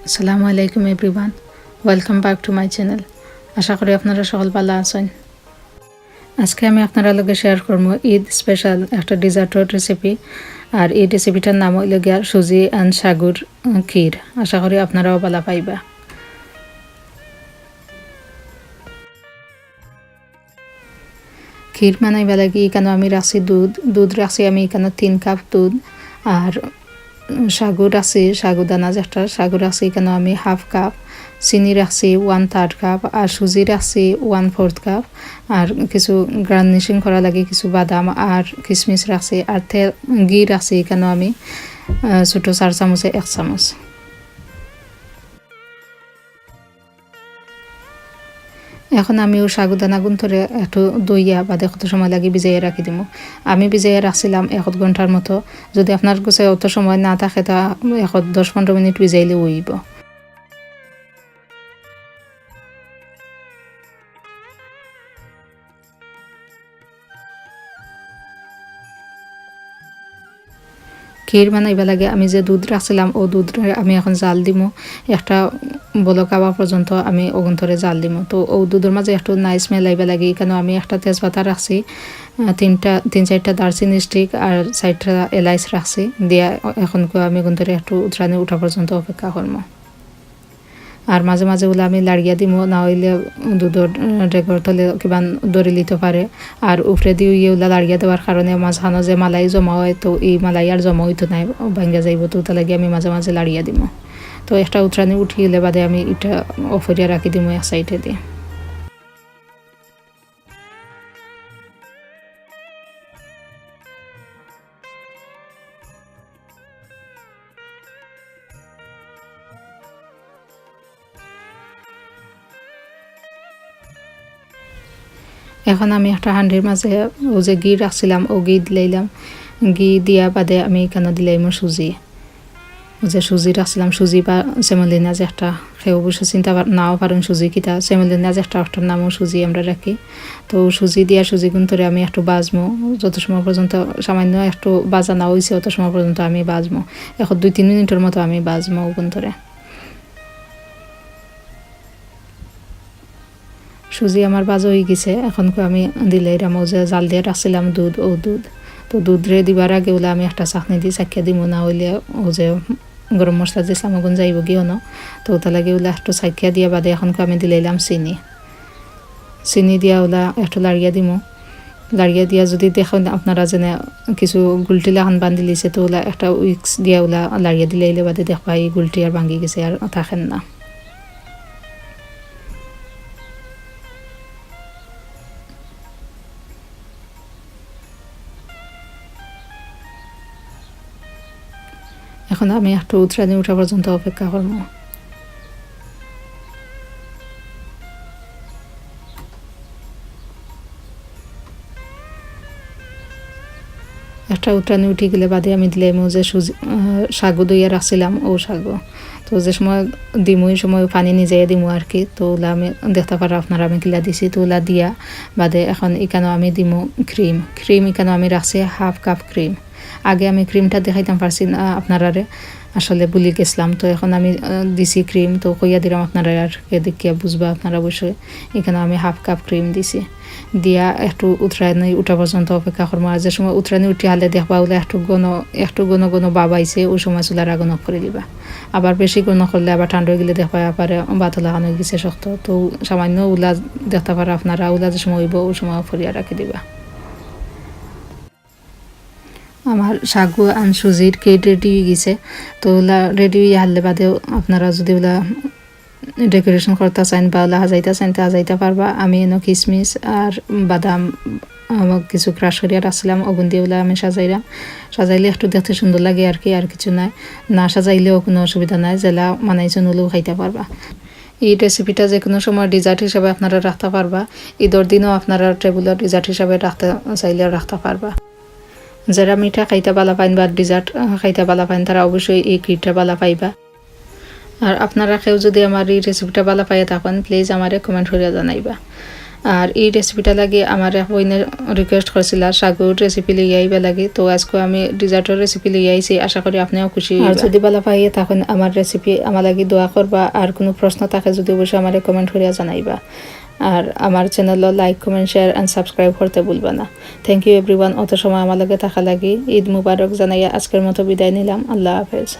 আসসালামু আলাইকুম everyone, welcome back to my channel. আশা করি আপনারা সকল ভালো আছেন। আজকে আমি আপনারা লগে শেয়ার করবো ঈদ স্পেশাল একটা ডিজার্টের রেসিপি। আর এই রেসিপিটার নাম হইল গিয়া সুজি অ্যান্ড সাগুর ক্ষীর। আশা করি আপনারাও ভালো পাইবা। ক্ষীর বানাইবা লাগি এখানে আমি রাখছি দুধ রাখছি আমি এখানে 3 কাপ দুধ। আর সাগু রাখছি, সাগুদানা যেটা সাগু রাখছি এখানে আমি 1/2 কাপ, চিনি রাখছি 1/3 কাপ, আর সুজি রাখছি 1/4 কাপ। আর কিছু গার্নিশিং করা লাগে কিছু বাদাম আর কিশমিশ রাখছি। আর ঘি রাখছি এখানে আমি ছোটো 4 চামচে 1 চামচ। এখন আমি ও সাগুদানা গুন্তরে একটু দইয়া বাদে কত সময় লাগে ভিজাইয়া রাখি দিব। আমি ভিজাইয়া রাখছিলাম 1 ঘন্টার মতো। যদি আপনার কাছে অত সময় না থাকে তা 10-15 মিনিট ভিজাইলে হইব। ক্ষীর বানাইবা লাগে আমি যে দুধ রাখছিলাম ও দুধ আমি এখন জাল দিব। একটা বলক আওয়া পর্যন্ত আমি ওগুন ধরে জাল দিব। তো ও দুধের মাঝে একটু নাইস স্মেল আইবা লাগে এখানে আমি একটা তেজপাতা রাখছি, 3-4টা দারচিনি স্টিক আর 4টা এলাইচ রাখছি দিয়া এখন আমি ওগুন ধরে একটু উতরানি উঠা পর্যন্ত অপেক্ষা করবো। আর মাঝে মাঝে ওগুলো আমি লাড়িয়া দিব, না হইলে দুধের ডেগর তলে কিবা দড়ি লিতে পারে। আর উপরে দিয়ে ওগুলা লাড়িয়া দেওয়ার কারণে মাঝখানো যে মালাই জমা হয় তো এই মালাই আর জমা হইতো নাই, ভাঙ্গা যাইব। তো ওটা লাগে আমি মাঝে মাঝে লাড়িয়া দিব। তো একটা উতরানি উঠিলে বাদে আমি এটা অফরিয়া রাখি দিব এক সাইডে দিয়ে। এখন আমি একটা হাঁড়ির মাঝে ও যে ঘি রাখছিলাম ও ঘি দিলাম। ঘি দিয়া বাদে আমি এখানে দিলাম সুজি। ও যে সুজি রাখছিলাম, সুজি বা সেমলিনা যে একটা খেয়ে অবশ্য চিন্তা নাও পারেন সুজি কিতা, সেমলিনা যে একটা নামও সুজি আমরা রাখি। তো সুজি দিয়া সুজি গুন্তরে আমি একটু বাজমো যত সময় পর্যন্ত সামান্য একটু বাজা না হয়েছে অত সময় পর্যন্ত আমি বাজমো। এখন 2-3 মিনিটের মতো আমি বাজমো গুন্তরে। সুজি আমার বাজা হয়ে গেছে। এখন আমি দিলে এরম যে জাল দিয়ে রাখছিলাম দুধ ও দুধ। তো দুধ রে দিবার আগে ওলা আমি একটা চাকনি দিয়ে চাকিয়া দিব, না হইলে ও যে গরম মশলা দিয়েছিলাম ওগুন যাইব গিয়েও না। তো ওটা লাগে ওলা একটু চাকিয়া দিয়া বাদে এখন আমি দিলাম চিনি দিয়া ওলা একটু লাড়িয়া দিব। লাড়িয়া দিয়া যদি দেখেন আপনারা যেন কিছু গুলটিলা এখন বান্ধি লিছে তো ওলা একটা উইক্স দিয়া ওলা লাড়িয়া দিলে বাদে দেখবা এই গুলটি আর ভাঙ্গি গেছে আর থাকেন না। এখন আমি একটু উতরানি উঠা পর্যন্ত অপেক্ষা করবো। একটা উতরানি উঠে গেলে বাদে আমি দিলাম যে সাগু দইয়া রাখছিলাম ও সাগু। তো যে সময় দিমু ওই সময় পানি নিজে দিমু আর কি। তো ওলা আমি দেখতে পারো আপনারা আমি কিলা দিছি। তো ওলা দিয়া বাদে এখন এখানেও আমি দিমু ক্রিম এখানেও আমি রাখছি 1/2 কাপ ক্রিম। আগে আমি ক্রিমটা দেখাইতাম পারছি না আপনারারে, আসলে ভুলে গেছিলাম। তো এখন আমি দিছি ক্রিম, তো কইয়া দিলাম আপনারা আর দেখিয়া বুঝবা আপনারা অবশ্যই। এখানে আমি 1/2 কাপ ক্রিম দিছি দিয়া একটু উতরানি উঠা পর্যন্ত অপেক্ষা করবো। আর যে সময় উতরানি উঠি হালে দেখবা ওলা একটু ঘন বাবাইছে ওই সময় চুলার আগুন অফ করে দিবা। আবার বেশি ঘন করলে আবার ঠান্ডা হয়ে গেলে দেখবা পারে বাতলা খানো গেছে শক্ত। তো সামান্য উলা দেখতে পারে আপনারা, উলা যে সময় হইব ওই সময় অফ করিয়া রাখি দিবা। আমার সাগু আর সুজির কেট রেডি হয়ে গেছে। তো ওলা রেডি হয়ে হারলে বাদেও আপনারা যদি ওলা ডেকোরেশন করতে চান বা ওলা হাজাইতে চান তা হাজাইতে পারবা। আমি এনে কিশমিশ আর বাদাম কিছু ক্রাশ করিয়া রাখছিলাম ওগুন দিয়ে ওলা আমি সাজাইলে একটু দেখতে সুন্দর লাগে আর কি, আর কিছু নাই। না সাজাইলেও কোনো অসুবিধা নাই, জেলা মানাইছেন হলেও খাইতে পারবা। এই রেসিপিটা যে কোনো সময় ডিজার্ট হিসাবে আপনারা রাখতে পারবা। ঈদের দিনও আপনারা টেবিলের ডিজার্ট হিসাবে রাখতে চাইলেও রাখতে পারবা। যারা মিঠা খাইতে ভালো পাইন বা ডিজার্ট খাইতে ভালো পাইন তারা অবশ্যই এই ক্ষীরটা ভালো পাইবা। আর আপনারা কেউ যদি আমার এই রেসিপিটা ভালো পাইয়া থাকেন প্লিজ আমারে কমেন্ট করে জানাইবা। আর এই রেসিপিটা লাগে আমার এক বইনে রিকোয়েস্ট করছিল সাগুর রেসিপি লিয়ে আইবা লাগে, তো আজকে আমি ডিজার্টের রেসিপি লিয়ে আইছি। আশা করি আপনিও খুশি। আর যদি ভালো পাইয়ে তখন আমার রেসিপি আমার লাগি দোয়া করবা, আর কোনো প্রশ্ন থাকে যদি অবশ্যই আমার কমেন্ট করিয়া জানাইবা। আর আমার চ্যানেলও like comment share and subscribe করতে ভুলবা না। থ্যাংক ইউ এভরিওয়ান, অত সময় আমার লগে থাকা লাগি। ঈদ মুবারক জানাইয়া আজকের মতো বিদায় নিলাম। আল্লাহ হাফেজ।